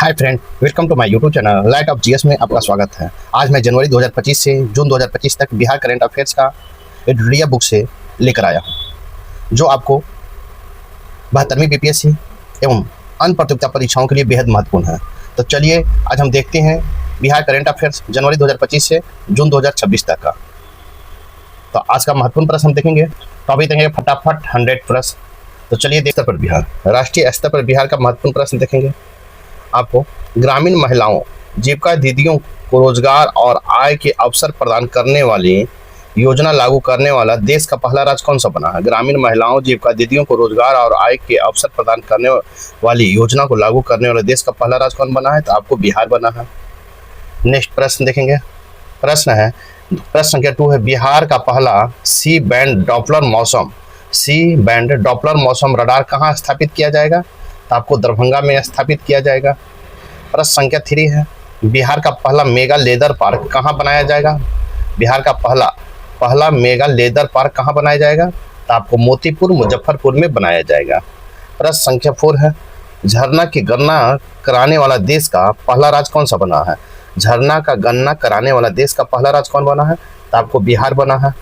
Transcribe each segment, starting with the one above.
Hi friend, welcome to my YouTube channel light of GS में आपका स्वागत है। आज मैं जनवरी 2025 से जून 2025 तक बिहार करंट अफेयर्स का एडिटोरियल बुक से लेकर आया हूँ, जो आपको 72वीं बीपीएससी एवं अन्य प्रतियोगिता परीक्षाओं के लिए बेहद महत्वपूर्ण है। तो चलिए आज हम देखते हैं बिहार करंट अफेयर्स जनवरी 2025 से जून 2026 तक का। तो आज का महत्वपूर्ण प्रश्न हम देखेंगे, तो अभी देखेंगे फटाफट 100 प्रश्न। तो चलिए देखते पर बिहार, राष्ट्रीय स्तर पर बिहार का महत्वपूर्ण प्रश्न देखेंगे। आपको ग्रामीण महिलाओं जीविका दीदियों को रोजगार और आय के अवसर प्रदान करने वाली योजना लागू करने वाला देश का पहला राज्य कौन सा बना है। ग्रामीण महिलाओं जीविका दीदियों को रोजगार और आय के अवसर प्रदान करने वाली योजना को लागू करने वाला देश का पहला राज्य कौन बना है, तो आपको बिहार बना है। नेक्स्ट प्रश्न देखेंगे, प्रश्न संख्या 2 है, बिहार का पहला सी बैंड डॉपलर मौसम रडार कहाँ स्थापित किया जाएगा, तो आपको दरभंगा में स्थापित किया जाएगा। प्रश्न संख्या 3 है, बिहार का पहला मेगा लेदर पार्क कहाँ बनाया जाएगा। बिहार का पहला मेगा लेदर पार्क कहाँ बनाया जाएगा, तो आपको मोतीपुर मुजफ्फरपुर में बनाया जाएगा। प्रश्न संख्या 4 है, झरना की गणना कराने वाला देश का पहला राज्य कौन सा बना है। झरना का गणना कराने वाला देश का पहला राज्य कौन बना है, तो आपको बिहार बना है।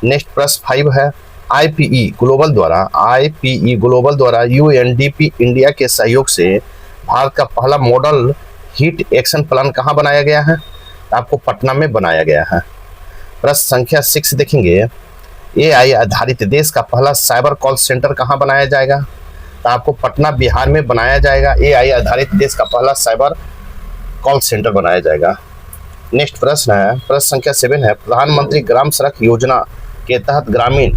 नेक्स्ट प्रश्न 5 है, आईपीई ग्लोबल द्वारा यूएनडीपी इंडिया के सहयोग से भारत का पहला मॉडल हीट एक्शन प्लान कहाँ बनाया गया है, तो आपको पटना में बनाया गया है। प्रश्न संख्या 6 देखेंगे, एआई आधारित देश का पहला साइबर कॉल सेंटर कहाँ बनाया जाएगा, तो आपको पटना बिहार में बनाया जाएगा। एआई आधारित देश का पहला साइबर कॉल सेंटर बनाया जाएगा। नेक्स्ट प्रश्न है, प्रश्न संख्या 7 है, प्रधानमंत्री ग्राम सड़क योजना के तहत ग्रामीण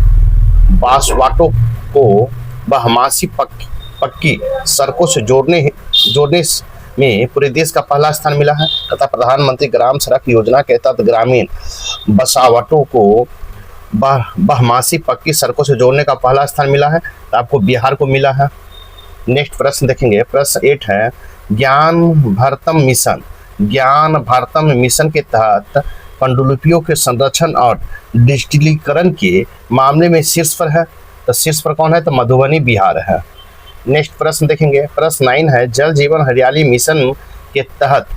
बासवाटों को बहमासी पक्की सड़कों से जोड़ने में पूरे देश का पहला स्थान मिला है, तथा प्रधानमंत्री ग्राम सड़क योजना के तहत ग्रामीण बसावटों को बहमासी पक्की सड़कों से जोड़ने का पहला स्थान मिला है, तो आपको बिहार को मिला है। नेक्स्ट प्रश्न देखेंगे, प्रश्न 8 है, ज्ञान भारतम मिशन के तहत पांडुलिपियों के संरक्षण और डिजिटलीकरण के मामले में शीर्ष पर है, तो शीर्ष पर कौन है, तो मधुबनी बिहार है। नेक्स्ट प्रश्न देखेंगे, प्रश्न 9 है, जल जीवन हरियाली मिशन के तहत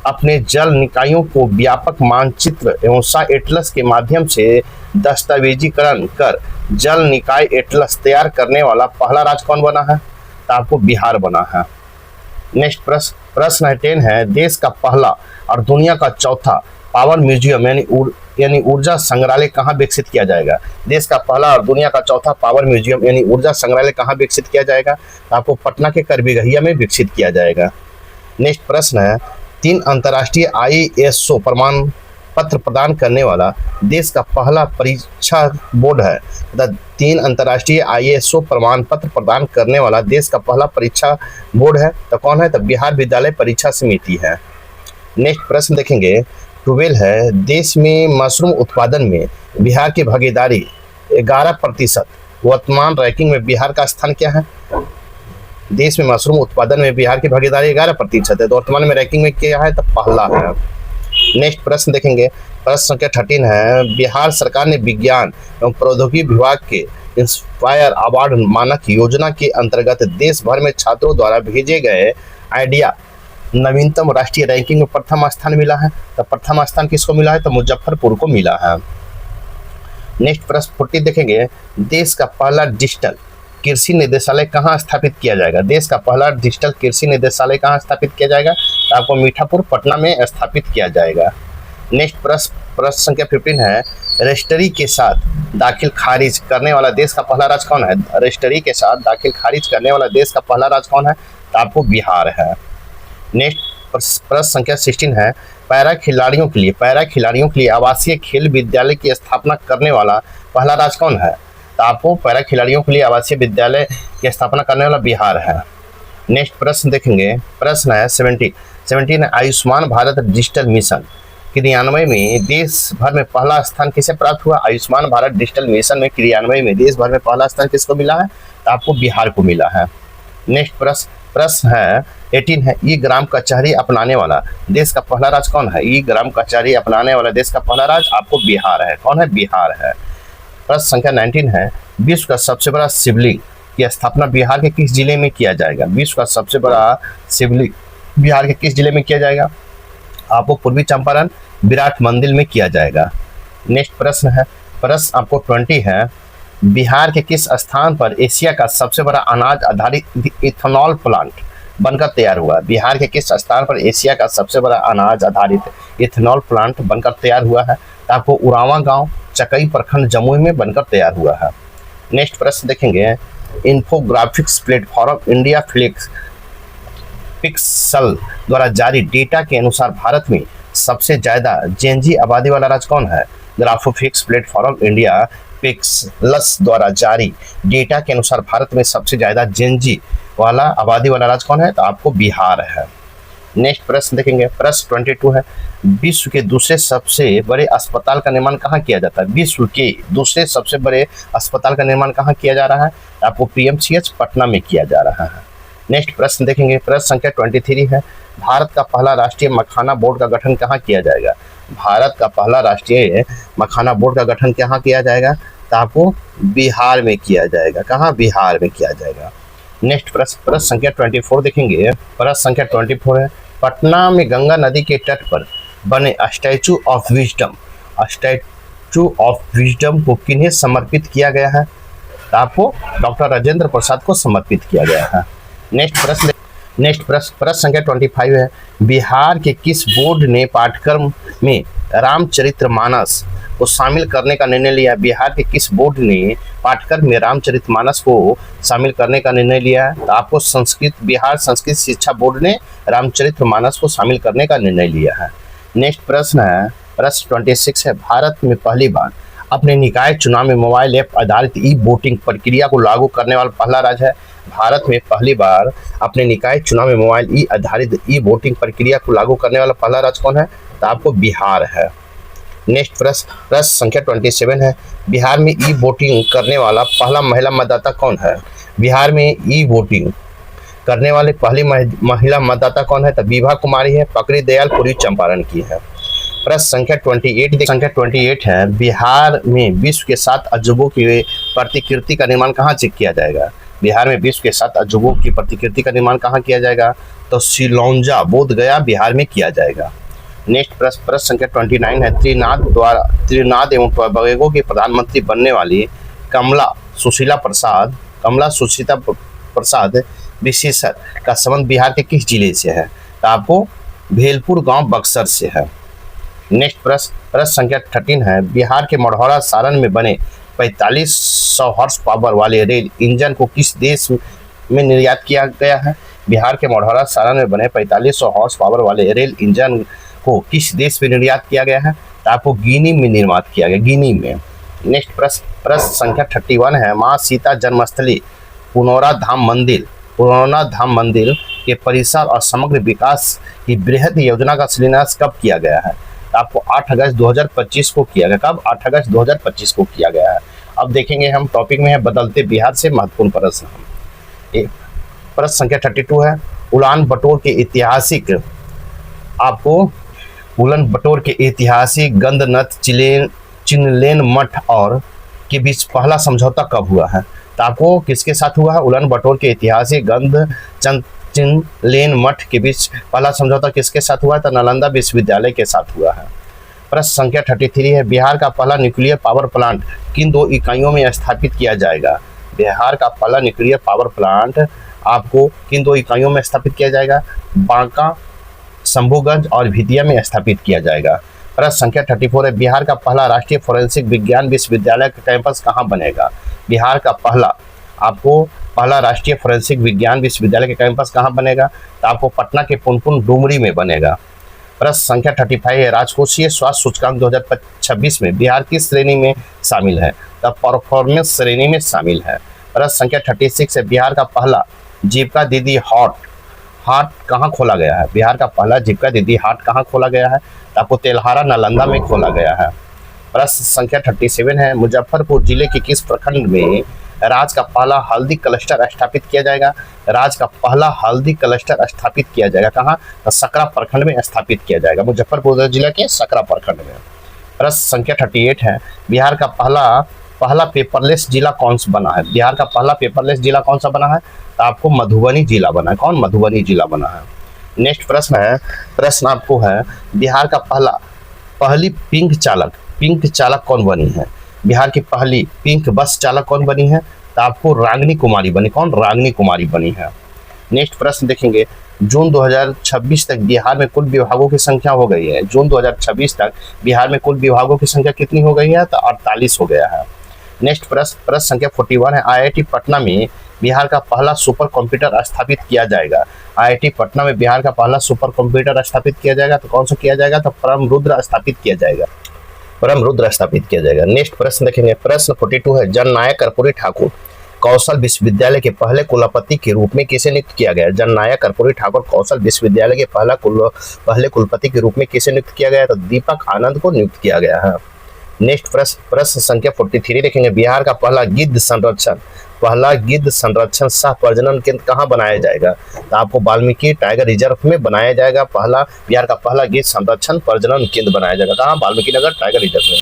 अपने जल निकायों को व्यापक मानचित्र एवं एटलस के माध्यम से दस्तावेजीकरण कर जल निकाय एटलस तैयार करने वाला पहला राज्य कौन बना है, तो आपको बिहार बना है। नेक्स्ट प्रश्न 10 है, देश का पहला और दुनिया का चौथा पावर म्यूजियम यानी ऊर्जा संग्रहालय कहाँ विकसित किया जाएगा। देश का पहला और दुनिया का चौथा पावर म्यूजियम यानी ऊर्जा संग्रहालय कहाँ विकसित किया जाएगा, तो आपको पटना के करबिगहिया में विकसित किया जाएगा। नेक्स्ट प्रश्न है, 3 अंतर्राष्ट्रीय आईएसओ प्रमाण पत्र प्रदान करने वाला देश का पहला परीक्षा बोर्ड है, तथा 3 अंतर्राष्ट्रीय आईएसओ प्रमाण पत्र प्रदान करने वाला देश का पहला परीक्षा बोर्ड है, तो कौन है, तो बिहार विद्यालय परीक्षा समिति है। नेक्स्ट प्रश्न देखेंगे, 12 है, देश में मशरूम उत्पादन में बिहार की भागीदारी 11%। वर्तमान रैंकिंग में बिहार का स्थान क्या है। देश में मशरूम उत्पादन में बिहार की भागीदारी 11% है, तो वर्तमान में रैंकिंग में क्या है, तो पहला है। नेक्स्ट प्रश्न देखेंगे, प्रश्न संख्या 13 है, बिहार सरकार ने विज्ञान एवं प्रौद्योगिकी विभाग के इंस्पायर अवार्ड मानक योजना के अंतर्गत देश भर में छात्रों द्वारा भेजे गए आइडिया नवीनतम राष्ट्रीय रैंकिंग में प्रथम स्थान मिला है, तो प्रथम स्थान किसको मिला है, तो मुजफ्फरपुर को मिला है। नेक्स्ट प्रश्न 14 देखेंगे, देश का पहला डिजिटल कृषि निदेशालय कहाँ स्थापित किया जाएगा। देश का पहला डिजिटल कृषि निदेशालय कहाँ स्थापित किया जाएगा, तो आपको मीठापुर पटना में स्थापित किया जाएगा। नेक्स्ट प्रश्न संख्या 15 है, रजिस्ट्री के साथ दाखिल खारिज करने वाला देश का पहला राज्य कौन है। रजिस्ट्री के साथ दाखिल खारिज करने वाला देश का पहला राज्य कौन है, तो आपको बिहार है। नेक्स्ट प्रश्न संख्या 16 है, पैरा खिलाड़ियों के लिए आवासीय खेल विद्यालय की स्थापना करने वाला पहला राज्य कौन है, तो आपको पैरा खिलाड़ियों के लिए आवासीय विद्यालय की स्थापना करने वाला बिहार है। नेक्स्ट प्रश्न देखेंगे, प्रश्न है 17 है, आयुष्मान भारत डिजिटल मिशन क्रियान्वयन में देश भर में पहला स्थान किसे प्राप्त हुआ। आयुष्मान भारत डिजिटल मिशन में क्रियान्वयन में देश भर में पहला स्थान किसको मिला है, तो आपको बिहार को मिला है। नेक्स्ट प्रश्न है 18 है, ई ग्राम कचहरी अपनाने वाला देश का पहला राज्य कौन है। ई ग्राम कचहरी अपनाने वाला देश का पहला राज्य आपको बिहार है। कौन है, बिहार है। प्रश्न संख्या 19 है, विश्व का सबसे बड़ा शिवलिंग की स्थापना बिहार के किस जिले में किया जाएगा? विश्व का सबसे बड़ा शिवलिंग बिहार के किस जिले में किया जाएगा? आपको पूर्वी चंपारण विराट मंदिर में किया जाएगा। नेक्स्ट प्रश्न है, प्रश्न आपको 20 है, बिहार के किस स्थान पर एशिया का सबसे बड़ा अनाज आधारित इथेनॉल प्लांट बनकर तैयार हुआ? बिहार के किस स्थान पर एशिया का सबसे बड़ा अनाज आधारित इथेनॉल प्लांट बनकर तैयार हुआ है? तो आपको उरावा गांव चकई प्रखंड जमुई में बनकर तैयार हुआ है। नेक्स्ट प्रश्न देखेंगे, इन्फोग्राफिक्स प्लेटफॉर्म इंडिया पिक्सल द्वारा जारी डेटा के अनुसार भारत में सबसे ज्यादा जेनजी आबादी वाला राज्य कौन है? ग्राफोफिक्स प्लेटफॉर्म इंडिया पिक्सल्स द्वारा जारी डेटा के अनुसार भारत में सबसे ज्यादा जेनजी वाला आबादी वाला राज्य कौन है? तो आपको बिहार है। नेक्स्ट प्रश्न देखेंगे, प्रश्न 22 है, विश्व के दूसरे सबसे बड़े अस्पताल का निर्माण कहाँ किया जाता है? विश्व के दूसरे सबसे बड़े अस्पताल का निर्माण कहाँ किया जा रहा है? आपको पीएमसीएच पटना में किया जा रहा है। नेक्स्ट प्रश्न देखेंगे, प्रश्न संख्या 23 है, भारत का पहला राष्ट्रीय मखाना बोर्ड का गठन कहाँ किया जाएगा? भारत का पहला राष्ट्रीय मखाना बोर्ड का गठन कहाँ किया जाएगा? तो आपको बिहार में किया जाएगा। कहाँ? बिहार में किया जाएगा। नेक्स्ट प्रश्न संख्या 24 देखेंगे, प्रश्न संख्या 24 है, पटना में गंगा नदी के तट पर बने स्टैचू ऑफ विजडम को किन्हें समर्पित किया गया है? तो आपको डॉक्टर राजेंद्र प्रसाद को समर्पित किया गया है। नेक्स्ट प्रश्न संख्या 25 है, बिहार के किस बोर्ड ने पाठ्यक्रम में रामचरितमानस को शामिल करने का निर्णय लिया? बिहार के किस बोर्ड ने पाठ्यक्रम में रामचरितमानस को शामिल करने का निर्णय लिया है? तो आपको बिहार संस्कृत शिक्षा बोर्ड ने रामचरितमानस को शामिल करने का निर्णय लिया है। नेक्स्ट प्रश्न है, प्रश्न 26 है, भारत में पहली बार अपने निकाय चुनाव में मोबाइल ऐप आधारित ई वोटिंग प्रक्रिया को लागू करने वाला पहला राज्य है? भारत में पहली बार अपने निकाय चुनाव में मोबाइल आधारित ई वोटिंग प्रक्रिया को लागू करने वाला पहला राज्य कौन है? तो आपको बिहार है। नेक्स्ट प्रश्न संख्या 27 है, बिहार में ई वोटिंग करने वाला पहला महिला मतदाता कौन है? बिहार में ई वोटिंग करने वाले पहली महिला मतदाता कौन है? तो विभा कुमारी है, पकड़ी दयाल पूर्वी चंपारण की है। प्रश्न संख्या 28 है, बिहार में विश्व के 7 अजूबों की प्रतिकृति का निर्माण कहाँ से किया जाएगा? बिहार में विश्व के 7 अजूबों की प्रतिकृति का निर्माण कहाँ किया जाएगा? तो सिलौंजा बोध गया बिहार में किया जाएगा। नेक्स्ट प्रश्न संख्या 29 है, त्रिनाद एवं टोबैगो के प्रधानमंत्री बनने वाली कमला सुशीला प्रसाद विशेषर का संबंध बिहार के किस जिले से है? तो आपको भेलपुर गांव बक्सर से है। नेक्स्ट प्रश्न संख्या 13 है, बिहार के मढ़ौरा सारण में बने 4500 हॉर्स पावर वाले रेल इंजन को किस देश में निर्यात किया गया है? बिहार के मढ़ौरा सारण में बने 4500 हॉर्स पावर वाले रेल इंजन को किस देश में निर्यात किया गया है? तो आपको गिनी में निर्मात किया गया, गिनी में। नेक्स्ट प्रश्न संख्या 31 है, माँ सीता जन्मस्थली पुनौरा धाम मंदिर के परिसर और समग्र विकास की बृहद योजना का शिलान्यास कब किया गया है? तो आपको 8 अगस्त 2025 को किया गया। कब? 8 अगस्त 2025 को किया गया है। अब देखेंगे हम टॉपिक में है बदलते बिहार से महत्वपूर्ण प्रश्न। प्रश्न संख्या 32 है, उलान बटोर के ऐतिहासिक गंधनथ चिनलेन मठ और के बीच पहला समझौता कब हुआ है? तो आपको किसके साथ हुआ है? उलान बटोर के ऐतिहासिक चिनलेन मठ के बीच पहला समझौता किसके साथ हुआ है? तो नालंदा विश्वविद्यालय के साथ हुआ है। प्रश्न संख्या 33 है, बिहार का पहला न्यूक्लियर पावर प्लांट किन 2 इकाइयों में स्थापित किया जाएगा? बिहार का पहला न्यूक्लियर पावर प्लांट आपको किन 2 इकाइयों में स्थापित किया जाएगा? बांका, शंभूगंज और भितिया में स्थापित किया जाएगा। प्रश्न संख्या 34 है, बिहार का पहला राष्ट्रीय फोरेंसिक विज्ञान विश्वविद्यालय का कैंपस कहाँ बनेगा? बिहार का पहला राष्ट्रीय फोरेंसिक विज्ञान विश्वविद्यालय का कैंपस कहाँ बनेगा? तो आपको पटना के पुनपुन डुमरी में बनेगा। प्रश्न संख्या 35 है, राजकोषीय स्वास्थ्य सूचकांक 2026 में बिहार किस श्रेणी में शामिल है? तो परफॉर्मेंस श्रेणी में शामिल है। प्रश्न संख्या 36 है, बिहार का पहला जीविका दीदी हाट कहाँ खोला गया है? बिहार का पहला जीविका दीदी हाट कहाँ खोला गया है? तो आपको तेल्हारा नालंदा में खोला गया है। प्रश्न संख्या 37 है, मुजफ्फरपुर जिले के किस प्रखंड में राज्य का पहला हल्दी क्लस्टर स्थापित किया जाएगा? राज्य का पहला हल्दी क्लस्टर स्थापित किया जाएगा कहाँ? तो सकरा प्रखंड में स्थापित किया जाएगा, मुजफ्फरपुर जिले के सकरा प्रखंड में। प्रश्न संख्या 38 है, बिहार का पहला पहला पेपरलेस जिला कौन सा बना है? बिहार का पहला पेपरलेस जिला कौन सा बना है? तो आपको मधुबनी जिला बना है। कौन? मधुबनी जिला बना है। नेक्स्ट प्रश्न आपको है, बिहार का पहली पिंक चालक कौन बनी है? बिहार की पहली पिंक बस चालक कौन बनी है? तो आपको रागिनी कुमारी बनी। कौन? रागिनी कुमारी बनी है। नेक्स्ट प्रश्न देखेंगे, जून 2026 तक बिहार में कुल विभागों की संख्या हो गई है। जून 2026 तक बिहार में कुल विभागों की संख्या कितनी हो गई है? तो 48 हो गया है। नेक्स्ट प्रश्न संख्या 41 है, IIT पटना में बिहार का पहला सुपर कंप्यूटर स्थापित किया जाएगा। IIT पटना में बिहार का पहला सुपर कंप्यूटर स्थापित किया जाएगा, तो कौन सा किया जाएगा? तो परम रुद्र स्थापित किया जाएगा। नेक्स्ट प्रश्न देखेंगे, प्रश्न 42 है, जननायक कर्पूरी ठाकुर कौशल विश्वविद्यालय के पहले कुलपति के रूप में किसे नियुक्त किया गया? जननायक कर्पूरी ठाकुर कौशल विश्वविद्यालय के पहले कुलपति के रूप में किसे नियुक्त किया गया? तो दीपक आनंद को नियुक्त किया गया है। नेक्स्ट प्रश्न संख्या 43 देखेंगे, बिहार का पहला गिद्ध संरक्षण सह प्रजनन केंद्र कहाँ बनाया जाएगा? तो आपको वाल्मीकि टाइगर रिजर्व में बनाया जाएगा। बिहार का पहला गिद्ध संरक्षण प्रजनन केंद्र बनाया जाएगा। कहाँ? वाल्मीकि नगर टाइगर रिजर्व में।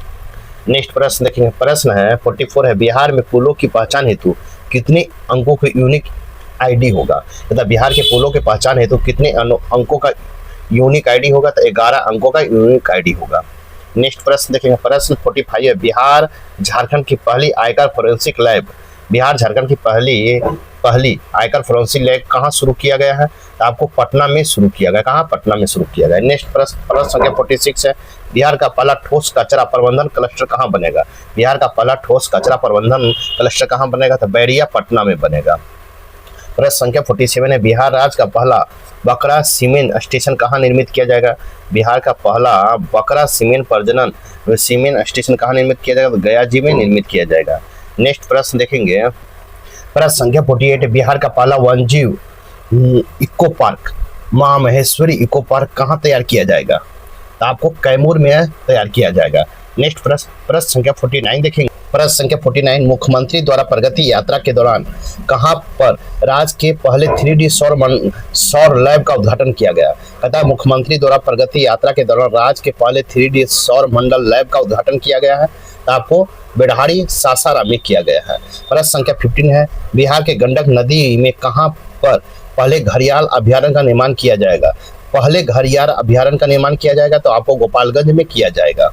नेक्स्ट प्रश्न देखेंगे, प्रश्न है 44 है, बिहार में पुलों की पहचान हेतु कितने अंकों का यूनिक आईडी होगा? मतलब बिहार के पुलों की पहचान हेतु कितने अंकों का यूनिक आईडी होगा? तो 11 अंकों का यूनिक आईडी होगा। नेक्स्ट प्रश्न देखेंगे, प्रश्न 45 है, बिहार झारखंड की पहली आयकर फोरेंसिक लैब आयकर फोरेंसिक लैब कहाँ शुरू किया गया है? तो आपको पटना में शुरू किया गया। कहाँ? पटना में शुरू किया गया। नेक्स्ट प्रश्न संख्या 46 है, बिहार का पहला ठोस कचरा प्रबंधन क्लस्टर कहाँ बनेगा? बिहार का पहला ठोस कचरा प्रबंधन क्लस्टर कहाँ बनेगा? तो बैरिया पटना में बनेगा। प्रश्न संख्या 47 है, बिहार राज्य का पहला बकरा सीमेंट स्टेशन कहाँ निर्मित किया जाएगा? बिहार का पहला बकरा सीमेंट स्टेशन कहाँ निर्मित किया जाएगा? तो गया जी में निर्मित किया जाएगा। नेक्स्ट प्रश्न देखेंगे, प्रश्न संख्या 48, बिहार का पहला वन्यजीव इको पार्क मां महेश्वरी इको पार्क कहाँ तैयार किया जाएगा? तो आपको कैमूर में तैयार किया जाएगा। नेक्स्ट प्रश्न संख्या 49 देखेंगे, प्रश्न संख्या 49, मुख्यमंत्री द्वारा प्रगति यात्रा के दौरान कहाँ पर राज्य के पहले 3D सौर लैब का उद्घाटन किया गया? कहता है मुख्यमंत्री द्वारा प्रगति यात्रा के दौरान राज्य के पहले 3D सौर मंडल लैब का उद्घाटन किया गया है, तो आपको बेड़हाड़ी सासाराम में किया गया है। प्रश्न संख्या 15 है, बिहार के गंडक नदी में कहाँ पर पहले घड़ियाल अभ्यारण्य का निर्माण किया जाएगा? तो आपको गोपालगंज में किया जाएगा।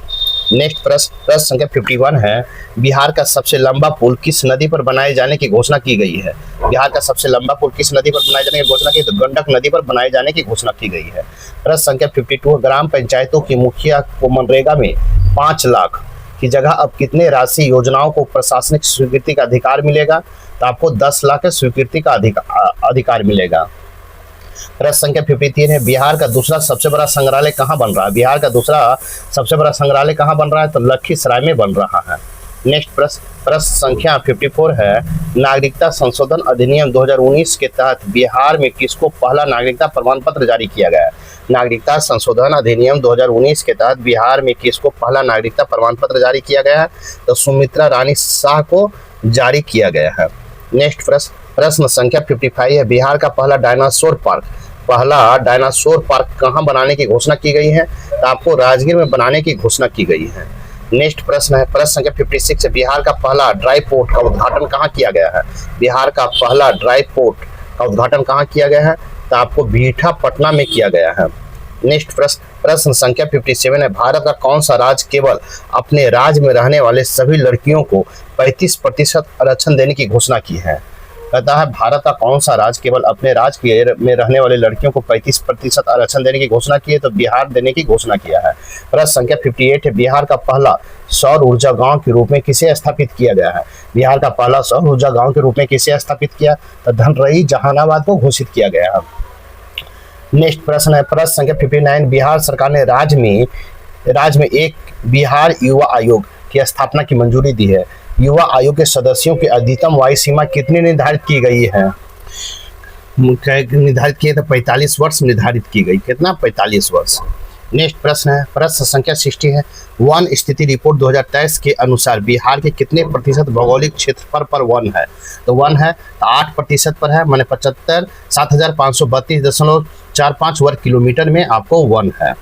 नेक्स्ट प्रश्न संख्या 51 है, बिहार का सबसे लंबा पुल किस नदी पर बनाए जाने की घोषणा की गई है? बिहार का सबसे लंबा पुल किस नदी पर बनाए जाने की घोषणा की? तो गंडक नदी पर बनाए जाने की घोषणा की गई है। प्रश्न संख्या 52, ग्राम पंचायतों की मुखिया को मनरेगा में 5 लाख की जगह अब कितने राशि योजनाओं को प्रशासनिक स्वीकृति का अधिकार मिलेगा? तो आपको 10 लाख के स्वीकृति का अधिकार मिलेगा। प्रश्न संख्या 53 है, बिहार का दूसरा सबसे बड़ा संग्रहालय कहाँ बन रहा है? बिहार का दूसरा सबसे बड़ा संग्रहालय कहाँ बन रहा है? तो लखीसराय में बन रहा है। नेक्स्ट प्रश्न संख्या 54 है, नागरिकता संशोधन अधिनियम 2019 के तहत बिहार में किसको पहला नागरिकता प्रमाण पत्र जारी किया गया है? नागरिकता संशोधन अधिनियम 2019 के तहत बिहार में किसको पहला नागरिकता प्रमाण पत्र जारी किया गया है? तो सुमित्रा रानी शाह को जारी किया गया है। नेक्स्ट प्रश्न संख्या 55 है, बिहार का पहला डायनासोर पार्क कहाँ बनाने की घोषणा की गई है? तो आपको राजगीर में बनाने की घोषणा की गई है। नेक्स्ट प्रश्न संख्या 56 है, बिहार का पहला ड्राई पोर्ट का उद्घाटन कहाँ किया गया है? बिहार का पहला ड्राई पोर्ट का उद्घाटन कहाँ किया गया है? तो आपको बीठा पटना में किया गया है। नेक्स्ट प्रश्न संख्या 57 है, भारत का कौन सा राज्य केवल अपने राज्य में रहने वाले सभी लड़कियों को 35% आरक्षण देने की घोषणा की है? कहता है भारत का कौन सा राज्य केवल अपने राज्य में रहने वाले लड़कियों को 35% आरक्षण देने की घोषणा की है? तो बिहार देने की घोषणा किया है। प्रश्न संख्या 58 है, बिहार का पहला सौर ऊर्जा गांव के रूप में किसे स्थापित किया गया है? बिहार का पहला सौर ऊर्जा गांव के रूप में किसे स्थापित किया? तो धनरई जहानाबाद को घोषित किया गया है। नेक्स्ट प्रश्न संख्या 59, बिहार सरकार ने राज्य में एक बिहार युवा आयोग की स्थापना की मंजूरी दी है। युवा आयोग के सदस्यों की अधिकतम आयु सीमा कितनी निर्धारित की गई है? निर्धारित किए तो 45 वर्ष निर्धारित की गई। कितना? 45 वर्ष। नेक्स्ट प्रश्न संख्या 60 है, वन स्थिति रिपोर्ट 2023 के अनुसार बिहार के कितने प्रतिशत भौगोलिक क्षेत्रफल पर वन है? तो वन है तो 8% पर है, माने 75,7532.45 वर्ग किलोमीटर में आपको वन है।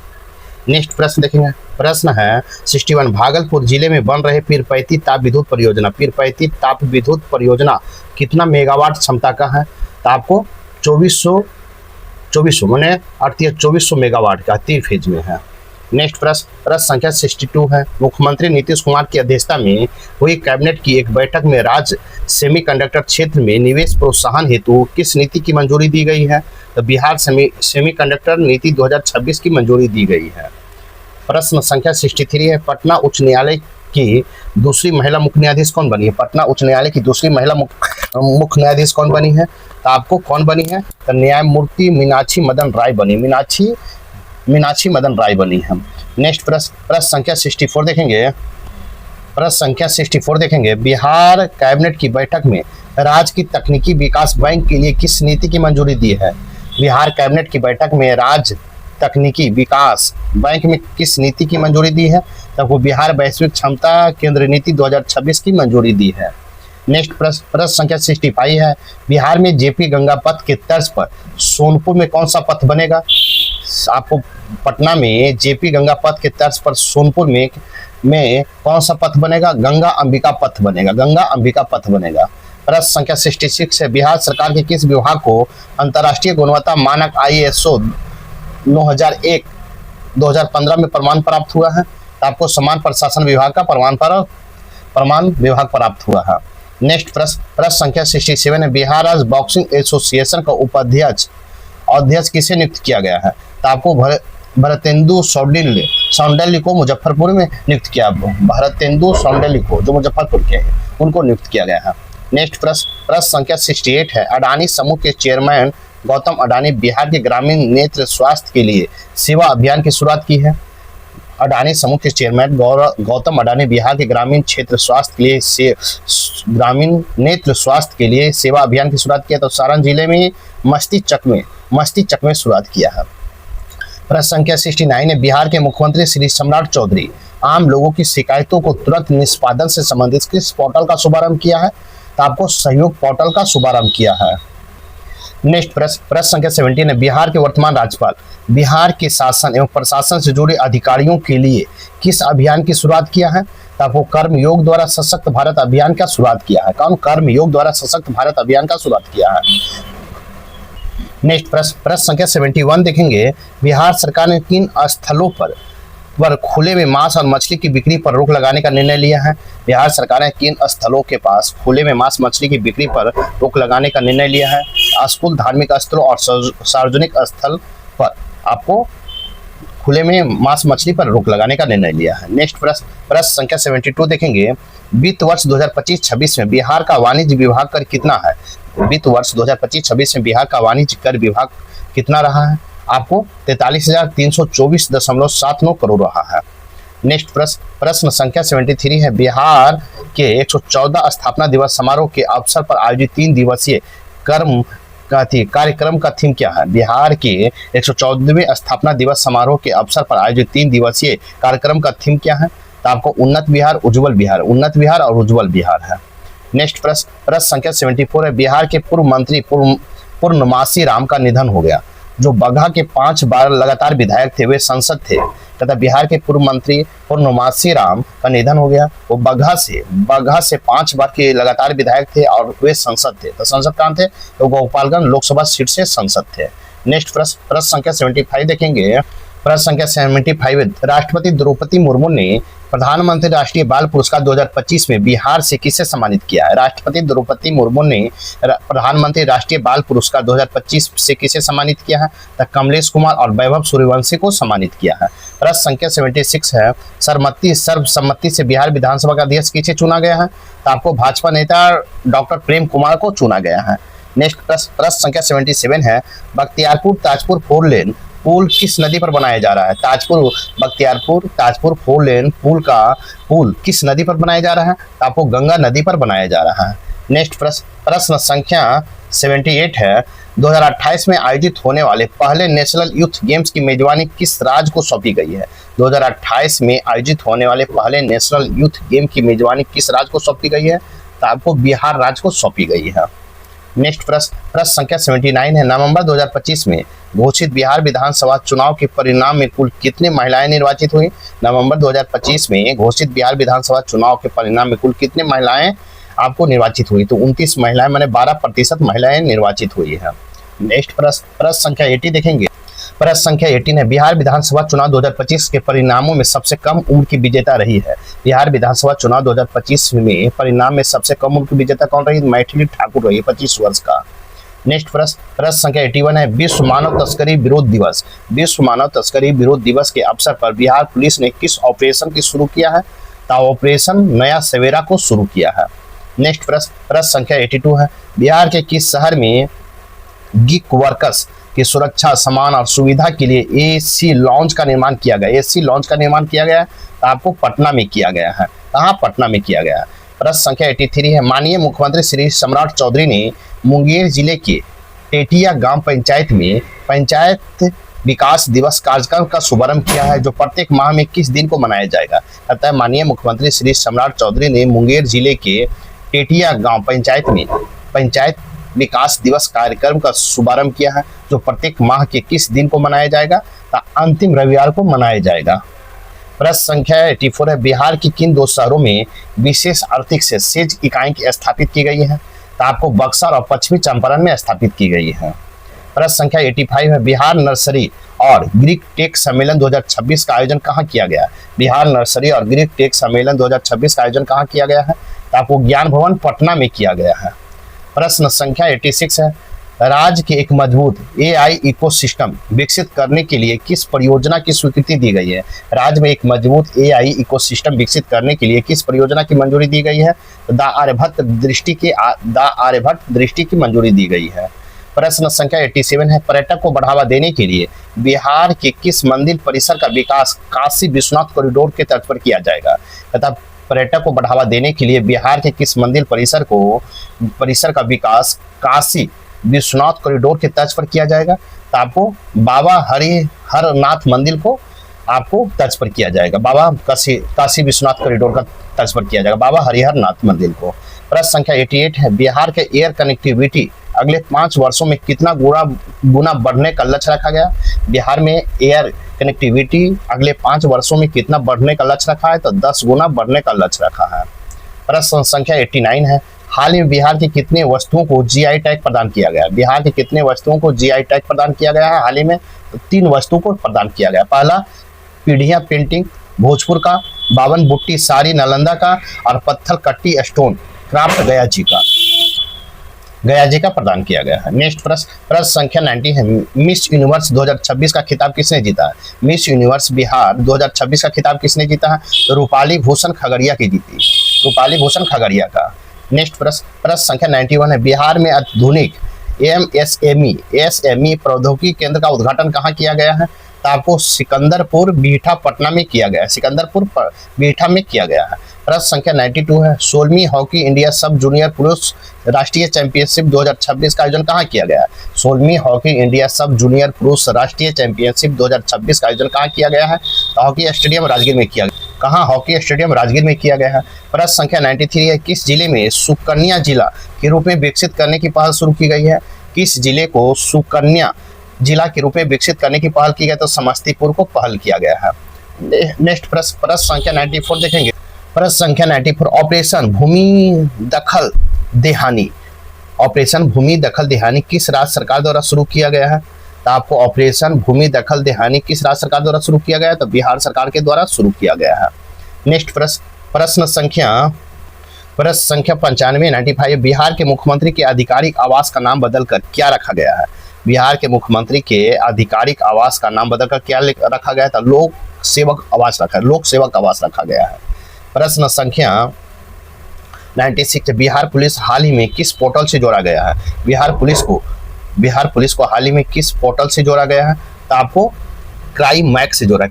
नेक्स्ट प्रश्न देखेंगे, प्रश्न है 61 भागलपुर जिले में बन रहे पीरपैंती ताप विद्युत परियोजना, पीरपैंती ताप विद्युत परियोजना कितना मेगावाट क्षमता का है? तो आपको 2400 मैंने अर्थ 2400 मेगावाट का 3 फेज में है। नेक्स्ट प्रश्न संख्या 62 है। मुख्यमंत्री नीतीश कुमार की अध्यक्षता में हुई कैबिनेट की एक बैठक में राज्य सेमीकंडक्टर क्षेत्र में निवेश प्रोत्साहन हेतु किस नीति की मंजूरी दी गई है? तो बिहार सेमीकंडक्टर नीति 2026 की मंजूरी दी गई है। प्रश्न संख्या 63 है। पटना उच्च न्यायालय की दूसरी महिला मुख्य न्यायाधीश कौन बनी है? पटना उच्च न्यायालय की दूसरी महिला मुख्य न्यायाधीश कौन बनी है? तो आपको कौन बनी है? तो न्यायमूर्ति मीनाक्षी मदन राय बनी, मीनाक्षी मदन राय बनी है। नेक्स्ट प्रश्न संख्या 64 देखेंगे। प्रश्न संख्या 64 देखेंगे। बिहार कैबिनेट की बैठक में राज्य की तकनीकी विकास बैंक के लिए किस नीति की मंजूरी दी है? बिहार कैबिनेट की बैठक में राज्य तकनीकी विकास बैंक में किस नीति की मंजूरी दी है? तब वो बिहार वैश्विक क्षमता केंद्र नीति 2026 की मंजूरी दी है। नेक्स्ट प्रश्न संख्या 65 है। बिहार में जेपी गंगा पथ के तर्ज पर सोनपुर में कौन सा पथ बनेगा? आपको पटना में जेपी गंगा पथ के तर्ज पर सोनपुर में कौन सा पथ बनेगा? गंगा अंबिका पथ बनेगा, गंगा अंबिका पथ बनेगा। प्रश्न संख्या 66 है। बिहार सरकार के किस विभाग को अंतर्राष्ट्रीय गुणवत्ता मानक ISO 2001-2015 में प्रमाण प्राप्त हुआ है? तो आपको समान प्रशासन विभाग का प्रमाण विभाग प्राप्त हुआ है। नेक्स्ट प्रश्न संख्या 67 है। बिहार राज्य बॉक्सिंग एसोसिएशन का अध्यक्ष किसे नियुक्त किया गया है? तो आपको भरतेंदु सौंडल्य को मुजफ्फरपुर में नियुक्त किया, भरतेंदु सौंडल्य को जो मुजफ्फरपुर के हैं उनको नियुक्त किया गया है। नेक्स्ट प्रश्न संख्या 68 है। अडानी समूह के चेयरमैन गौतम अडानी बिहार के ग्रामीण नेत्र स्वास्थ्य के लिए सेवा अभियान की शुरुआत की है। अडानी समूह के चेयरमैन गौतम अडानी बिहार के ग्रामीण क्षेत्र स्वास्थ्य के लिए ग्रामीण नेत्र स्वास्थ्य के लिए सेवा अभियान की शुरुआत किया। तो सारण जिले में मस्ती चक में शुरुआत किया है। प्रश्न संख्या 69 है। बिहार के मुख्यमंत्री श्री सम्राट चौधरी आम लोगों की शिकायतों को तुरंत निष्पादन से संबंधित किस पोर्टल का शुभारंभ किया है? तो आपको सहयोग पोर्टल का शुभारंभ किया है। नेक्स्ट प्रश्न संख्या 17 है। बिहार के वर्तमान राज्यपाल बिहार के शासन एवं प्रशासन से जुड़े अधिकारियों के लिए किस अभियान की शुरुआत किया है? तो आपको कर्मयोग द्वारा सशक्त भारत अभियान का शुरुआत किया है। कौन? कर्मयोग द्वारा सशक्त भारत अभियान का शुरुआत किया है। नेक्स्ट प्रश्न संख्या 71 देखेंगे। बिहार सरकार ने किन स्थलों पर खुले में मांस और मछली की बिक्री पर रोक लगाने का निर्णय लिया है? बिहार सरकार ने किन स्थलों के पास खुले में मांस मछली की बिक्री पर रोक लगाने का निर्णय लिया है? स्कूल, धार्मिक स्थलों और सार्वजनिक स्थल पर आपको खुले में मांस मछली पर रोक लगाने का निर्णय लिया है। नेक्स्ट प्रश्न संख्या 72 देखेंगे। वित्त वर्ष 2025-26 में बिहार का वाणिज्य विभाग कर कितना है? वित्त वर्ष 2025-26 में बिहार का वाणिज्य कर विभाग कितना रहा है? आपको 43,324.79 करोड़ रहा है। नेक्स्ट प्रश्न संख्या 73 है। बिहार के 114 स्थापना दिवस समारोह के अवसर पर आयोजित 3 दिवसीय कार्यक्रम का थीम क्या है? बिहार के 114वें स्थापना दिवस समारोह के अवसर पर आयोजित 3 दिवसीय कार्यक्रम का थीम क्या है? तो आपको उन्नत बिहार और उज्जवल बिहार है। नेक्स्ट प्रश्न संख्या 74 है। बिहार के पूर्व मंत्री पूर्णमासी राम का निधन हो गया। जो बगहा के 5 बार लगातार विधायक थे वे सांसद थे तथा बिहार के पूर्व मंत्री पूर्णमासी राम का निधन हो गया। वो बगहा से 5 बार के लगातार विधायक थे और वे सांसद थे। तो सांसद कहाँ थे? तो गोपालगंज लोकसभा सीट से सांसद थे। नेक्स्ट प्रश्न संख्या 75 देखेंगे। प्रश्न संख्या 75 राष्ट्रपति द्रौपदी मुर्मू ने प्रधानमंत्री राष्ट्रीय बाल पुरस्कार 2025 में बिहार से किसे सम्मानित किया है? राष्ट्रपति द्रौपदी मुर्मू ने प्रधानमंत्री राष्ट्रीय बाल पुरस्कार 2025 से किसे सम्मानित किया है? तो कमलेश कुमार और वैभव सूर्यवंशी को सम्मानित किया है। प्रश्न संख्या 76 है। सर्वसम्मति से बिहार विधानसभा का अध्यक्ष किसे चुना गया है? तो आपको भाजपा नेता डॉक्टर प्रेम कुमार को चुना गया है। नेक्स्ट प्रश्न संख्या 77 है। बख्तियारपुर ताजपुर 4 लेन पुल किस नदी पर बनाया जा रहा है? बख्तियारपुर ताजपुर 4 लेन पुल किस नदी पर बनाया जा रहा है? आपको गंगा नदी पर बनाया जा रहा है। नेक्स्ट प्रश्न संख्या 78 है। 2028 में आयोजित होने वाले पहले नेशनल यूथ गेम्स की मेजबानी किस राज्य को सौंपी गई है? 2028 में आयोजित होने वाले पहले नेशनल यूथ गेम की मेजबानी किस राज्य को सौंपी गई है? तो आपको बिहार राज्य को सौंपी गई है। नेक्स्ट प्रश्न संख्या 79 है। नवंबर 2025 में घोषित बिहार विधानसभा चुनाव के परिणाम में कुल कितनी महिलाएं निर्वाचित हुई? नवंबर 2025 में घोषित बिहार विधानसभा चुनाव के परिणाम में कुल कितनी महिलाएं आपको निर्वाचित हुई? तो 29 महिलाएं, माने 12% महिलाएं निर्वाचित हुई है। नेक्स्ट प्रश्न संख्या 80 देखेंगे। प्रश्न संख्या 18 है, बिहार विधानसभा चुनाव 2025 के परिणामों में सबसे कम उम्र की विजेता रही है। बिहार विधानसभा चुनाव 2025 में परिणाम में सबसे कम उम्र की विजेता कौन रही? मैथिली ठाकुर रही, 25 वर्ष का। नेक्स्ट प्रश्न संख्या 81 है, विश्व मानव तस्करी विरोध दिवस। विश्व मानव तस्करी विरोध दिवस के अवसर पर बिहार पुलिस ने किस ऑपरेशन की शुरू किया है? तो ऑपरेशन नया सवेरा को शुरू किया है। नेक्स्ट प्रश्न संख्या 82 है, बिहार के किस शहर में गिग वर्कर्स की सुरक्षा, सम्मान और सुविधा के लिए एसी लॉन्च का निर्माण किया गया? एसी लॉन्च का निर्माण किया गया है तो आपको पटना में किया गया है। कहाँ? पटना में किया गया है। प्रश्न संख्या 83 है, माननीय मुख्यमंत्री श्री सम्राट चौधरी ने मुंगेर जिले के टेटिया ग्राम पंचायत में पंचायत विकास दिवस कार्यक्रम का शुभारंभ किया है, जो प्रत्येक माह में किस दिन को मनाया जाएगा? अतः माननीय मुख्यमंत्री श्री सम्राट चौधरी ने मुंगेर जिले के टेटिया गांव पंचायत में पंचायत विकास दिवस कार्यक्रम का शुभारंभ किया है, जो प्रत्येक माह के किस दिन को मनाया जाएगा? तो अंतिम रविवार को मनाया जाएगा। प्रश्न संख्या 84 है, बिहार के किन दो शहरों में विशेष आर्थिक से सेज इकाई स्थापित की गई है? तो आपको बक्सर और पश्चिमी चंपारण में स्थापित की गई है। प्रश्न संख्या 85 है, बिहार नर्सरी और ग्रीक टेक सम्मेलन 2026 का आयोजन कहाँ किया गया? बिहार नर्सरी और ग्रीक टेक सम्मेलन 2026 का आयोजन कहाँ किया गया है? तो आपको ज्ञान भवन पटना में किया गया है। प्रश्न संख्या 86 है, राज्य के एक मजबूत एआई इकोसिस्टम विकसित करने के लिए किस परियोजना की स्वीकृति दी गई है? राज्य में एक मजबूत एआई इकोसिस्टम विकसित करने के लिए किस परियोजना की मंजूरी दी गई है? द आर्यभट्ट दृष्टि की मंजूरी दी गई है। प्रश्न संख्या 87 है, पर्यटक को बढ़ावा देने के लिए बिहार के किस मंदिर परिसर का विकास काशी विश्वनाथ कॉरिडोर के तर्ज पर किया जाएगा? तथा पर्यटक को बढ़ावा देने के लिए बिहार के किस मंदिर परिसर का विकास काशी विश्वनाथ कॉरिडोर के तर्ज पर किया जाएगा? तो आपको बाबा हरिहरनाथ मंदिर को आपको तर्ज पर किया जाएगा, बाबा काशी विश्वनाथ कॉरिडोर का तर्ज पर किया जाएगा, बाबा हरिहरनाथ मंदिर को। प्रश्न संख्या 88 है, बिहार के एयर कनेक्टिविटी अगले 5 वर्षों में कितना गुना बढ़ने का लक्ष्य रखा गया? बिहार में एयर कनेक्टिविटी अगले 5 वर्षों में कितना बढ़ने का लक्ष्य रखा है? तो 10 गुना बढ़ने का लक्ष्य रखा है। प्रश्न संख्या 89 है, हाल ही में बिहार की कितने वस्तुओं को जीआई टैग प्रदान किया गया? बिहार की कितने वस्तुओं को जीआई टैग प्रदान किया गया है? हाल ही में 3 वस्तुओं को प्रदान किया गया। पहला पीढ़िया पेंटिंग भोजपुर का, 52 बुट्टी साड़ी नालंदा का और पत्थर कट्टी स्टोन क्राफ्ट गया जी का प्रदान किया गया है। नेक्स्ट प्रश्न संख्या 90 है, मिस यूनिवर्स 2026 का खिताब किसने जीता है? मिस यूनिवर्स बिहार 2026 का खिताब किसने जीता है? तो रूपाली भूषण खगड़िया की जीती, रूपाली भूषण खगड़िया का। नेक्स्ट प्रश्न संख्या 91 है, बिहार में आधुनिक एसएमई प्रौद्योगिकी केंद्र का उद्घाटन कहाँ किया गया है? तो आपको सिकंदरपुर बीठा पटना में किया गया है, सिकंदरपुर बीठा में किया गया है। प्रश्न संख्या 92 है, 16वीं हॉकी इंडिया सब जूनियर पुरुष राष्ट्रीय चैंपियनशिप 2026 का आयोजन कहाँ किया गया है? 16वीं हॉकी इंडिया सब जूनियर पुरुष राष्ट्रीय चैंपियनशिप 2026 का आयोजन कहाँ किया गया है? तो हॉकी स्टेडियम राजगीर में किया गया। कहाँ? हॉकी स्टेडियम राजगीर में किया गया है। प्रश्न संख्या 93 है, किस जिले में सुकन्या जिला के रूप में विकसित करने की पहल शुरू की गई है? किस जिले को सुकन्या जिला के रूप में विकसित करने की पहल की गई? तो समस्तीपुर को पहल किया गया है। नेक्स्ट प्रश्न संख्या 94 देखेंगे। प्रश्न संख्या 94, ऑपरेशन भूमि दखल देहानी, ऑपरेशन भूमि दखल देहानी किस राज्य सरकार द्वारा शुरू किया गया है? तो आपको ऑपरेशन भूमि दखल देहानी किस राज्य सरकार द्वारा शुरू किया गया है? तो बिहार सरकार के द्वारा शुरू किया गया है। नेक्स्ट प्रश्न संख्या 95 95, बिहार के मुख्यमंत्री के आधिकारिक आवास का नाम बदलकर क्या रखा गया है? बिहार के मुख्यमंत्री के आधिकारिक आवास का नाम बदलकर क्या रखा गया था? लोक सेवक आवास रखा गया है। प्रश्न संख्या 96, बिहार पुलिस हाल ही में किस पोर्टल से जोड़ा गया है? बिहार पुलिस को हाल ही में किस पोर्टल से जोड़ा गया है? तो आपको क्राइम मैक्स से जोड़ा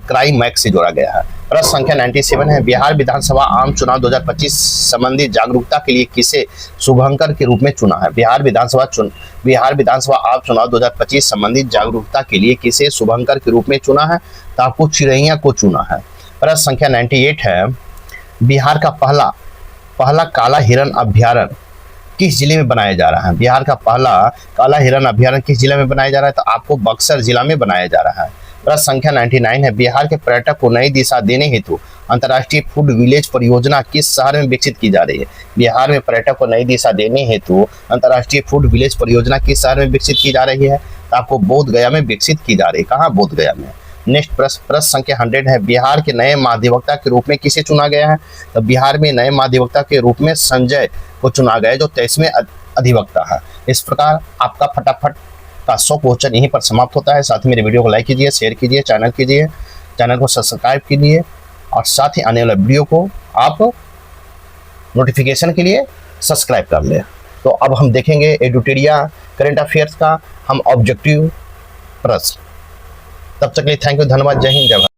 गया है। प्रश्न संख्या 97 है, बिहार विधानसभा आम चुनाव 2025 संबंधी जागरूकता के लिए किसे शुभंकर के रूप में चुना है? बिहार विधानसभा आम चुनाव 2025 संबंधी जागरूकता के लिए किसे शुभंकर के रूप में चुना है? तो आपको चिरैया को चुना है। प्रश्न संख्या 98 है, बिहार का पहला काला हिरण अभ्यारण्य किस जिले में बनाया जा रहा है? बिहार का पहला काला हिरण अभ्यारण्य किस जिले में बनाया जा रहा है? तो आपको बक्सर जिला में बनाया जा रहा है। प्रश्न संख्या 99 है, बिहार के पर्यटक को नई दिशा देने हेतु अंतर्राष्ट्रीय फूड विलेज परियोजना किस शहर में विकसित की जा रही है? बिहार में पर्यटक को नई दिशा देने हेतु अंतर्राष्ट्रीय फूड विलेज परियोजना किस शहर में विकसित की जा रही है? तो आपको बोध गया में विकसित की जा रही है। कहाँ? बोध गया में। नेक्स्ट प्रश्न संख्या 100 है, बिहार के नए महाधिवक्ता के रूप में किसे चुना गया है? तो बिहार में नए महाधिवक्ता के रूप में संजय को चुना गया, जो 23वें अधिवक्ता है। इस प्रकार आपका फटाफट का 100 क्वेश्चन यहीं पर समाप्त होता है। साथ ही मेरे वीडियो को लाइक कीजिए, शेयर कीजिए, चैनल को सब्सक्राइब कीजिए और साथ ही आने वाले वीडियो को आप नोटिफिकेशन के लिए सब्सक्राइब कर लें। तो अब हम देखेंगे एडुटेरिया करंट अफेयर्स का हम ऑब्जेक्टिव प्रश्न। तब तक के लिए थैंक यू, धन्यवाद, जय हिंद, जय भारत।